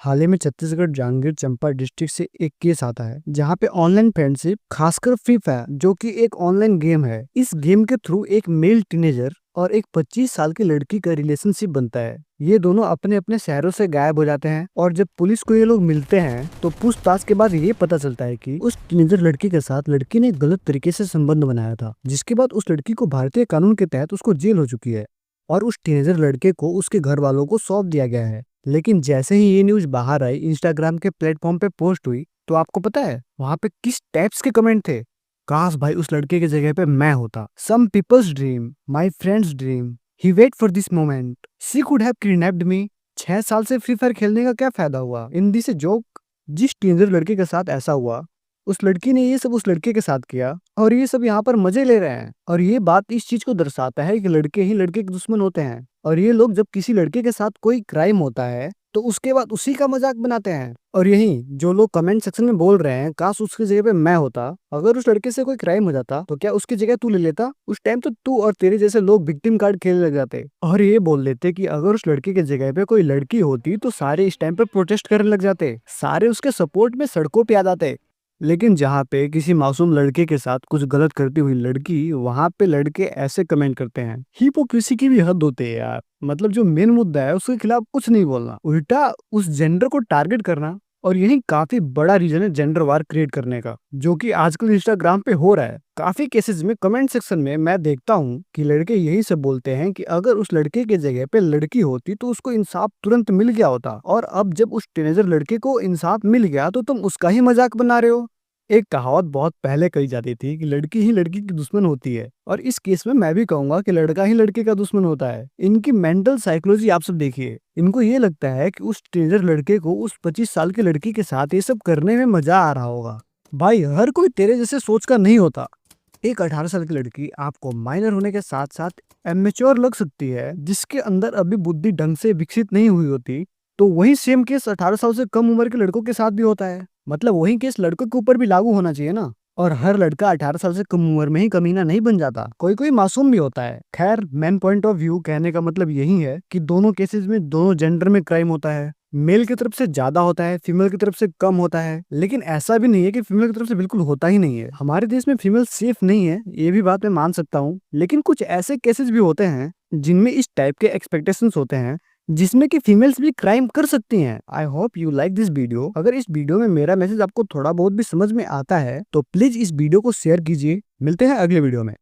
हाल ही में छत्तीसगढ़ जांजगीर चंपा डिस्ट्रिक्ट से एक केस आता है जहां पे ऑनलाइन फ्रेंडशिप खासकर फ्री फायर जो कि एक ऑनलाइन गेम है। इस गेम के थ्रू एक मेल टीनेजर और एक 25 साल की लड़की का रिलेशनशिप बनता है। ये दोनों अपने अपने शहरों से गायब हो जाते हैं और जब पुलिस को ये लोग मिलते हैं तो पूछताछ के बाद ये पता चलता है कि उस टीनेजर लड़की के साथ लड़की ने गलत तरीके से संबंध बनाया था, जिसके बाद उस लड़की को भारतीय कानून के तहत उसको जेल हो चुकी है और उस टीनेजर लड़के को उसके घर वालों को सौंप दिया गया है। लेकिन जैसे ही ये न्यूज बाहर आई, इंस्टाग्राम के प्लेटफॉर्म पे पोस्ट हुई, तो आपको पता है वहां पे किस टाइप्स के कमेंट थे? काश भाई उस लड़के की जगह पे मैं होता। Some people's dream, my friend's dream, he wait for this moment, she could have kidnapped me. 6 साल से फ्री फायर खेलने का क्या फायदा हुआ? इन दी से जोक। जिस टीनेजर लड़के के साथ ऐसा हुआ, उस लड़की ने ये सब उस लड़के के साथ किया और ये सब यहाँ पर मजे ले रहे हैं। और ये बात इस चीज को दर्शाता है कि लड़के ही लड़के के दुश्मन होते हैं और ये लोग जब किसी लड़के के साथ कोई क्राइम होता है तो उसके बाद उसी का मजाक बनाते हैं। और यही जो लोग कमेंट सेक्शन में बोल रहे हैं काश उसकी जगह पे मैं होता, अगर उस लड़के से कोई क्राइम हो जाता तो क्या उसकी जगह तू ले लेता? उस टाइम तो तू और तेरे जैसे लोग विक्टिम कार्ड खेलने लग जाते और ये बोल देते कि अगर उस लड़के की जगह पे कोई लड़की होती तो सारे इस टाइम पे प्रोटेस्ट करने लग जाते, सारे उसके सपोर्ट में सड़कों पे आ जाते। लेकिन जहाँ पे किसी मासूम लड़के के साथ कुछ गलत करती हुई लड़की, वहां पे लड़के ऐसे कमेंट करते हैं। हिपोक्रेसी की भी हद होती है यार। मतलब जो मेन मुद्दा है उसके खिलाफ कुछ नहीं बोलना, उल्टा उस जेंडर को टारगेट करना। और यही काफी बड़ा रीजन है जेंडर वार क्रिएट करने का, जो कि आजकल इंस्टाग्राम पे हो रहा है। काफी केसेस में कमेंट सेक्शन में मैं देखता हूँ कि लड़के यही सब बोलते हैं कि अगर उस लड़के की जगह पे लड़की होती तो उसको इंसाफ तुरंत मिल गया होता, और अब जब उस टीनेजर लड़के को इंसाफ मिल गया तो तुम उसका ही मजाक बना रहे हो। एक कहावत बहुत पहले कही जाती थी कि लड़की ही लड़की की दुश्मन होती है, और इस केस में मैं भी कहूंगा कि लड़का ही लड़के का दुश्मन होता है। इनकी मेंटल साइकोलॉजी आप सब देखिए। इनको ये लगता है कि उस टीनेजर लड़के को उस 25 साल की लड़की के साथ ये सब करने में मजा आ रहा होगा। भाई हर कोई तेरे जैसे सोच का नहीं होता। एक 18 साल की लड़की आपको माइनर होने के साथ साथ एमेच्योर लग सकती है, जिसके अंदर अभी बुद्धि ढंग से विकसित नहीं हुई होती। तो वही सेम केस 18 साल से कम उम्र के लड़कों के साथ भी होता है। मतलब वही केस लड़कों के ऊपर भी लागू होना चाहिए ना। और हर लड़का 18 साल से कम उम्र में ही कमीना नहीं बन जाता, कोई कोई मासूम भी होता है। खैर, मेन पॉइंट ऑफ व्यू कहने का मतलब यही है कि दोनों केसेस में दोनों जेंडर में क्राइम होता है। मेल की तरफ से ज्यादा होता है, फीमेल की तरफ से कम होता है। लेकिन ऐसा भी नहीं है कि फीमेल की तरफ से बिल्कुल होता ही नहीं है। हमारे देश में फीमेल सेफ नहीं है, ये भी बात मैं मान सकता हूँ। लेकिन कुछ ऐसे केसेस भी होते हैं जिनमें इस टाइप के एक्सपेक्टेशंस होते हैं, जिसमें कि फीमेल्स भी क्राइम कर सकती हैं। I hope you like this video. अगर इस वीडियो में मेरा मैसेज आपको थोड़ा बहुत भी समझ में आता है तो प्लीज इस वीडियो को शेयर कीजिए। मिलते हैं अगले वीडियो में।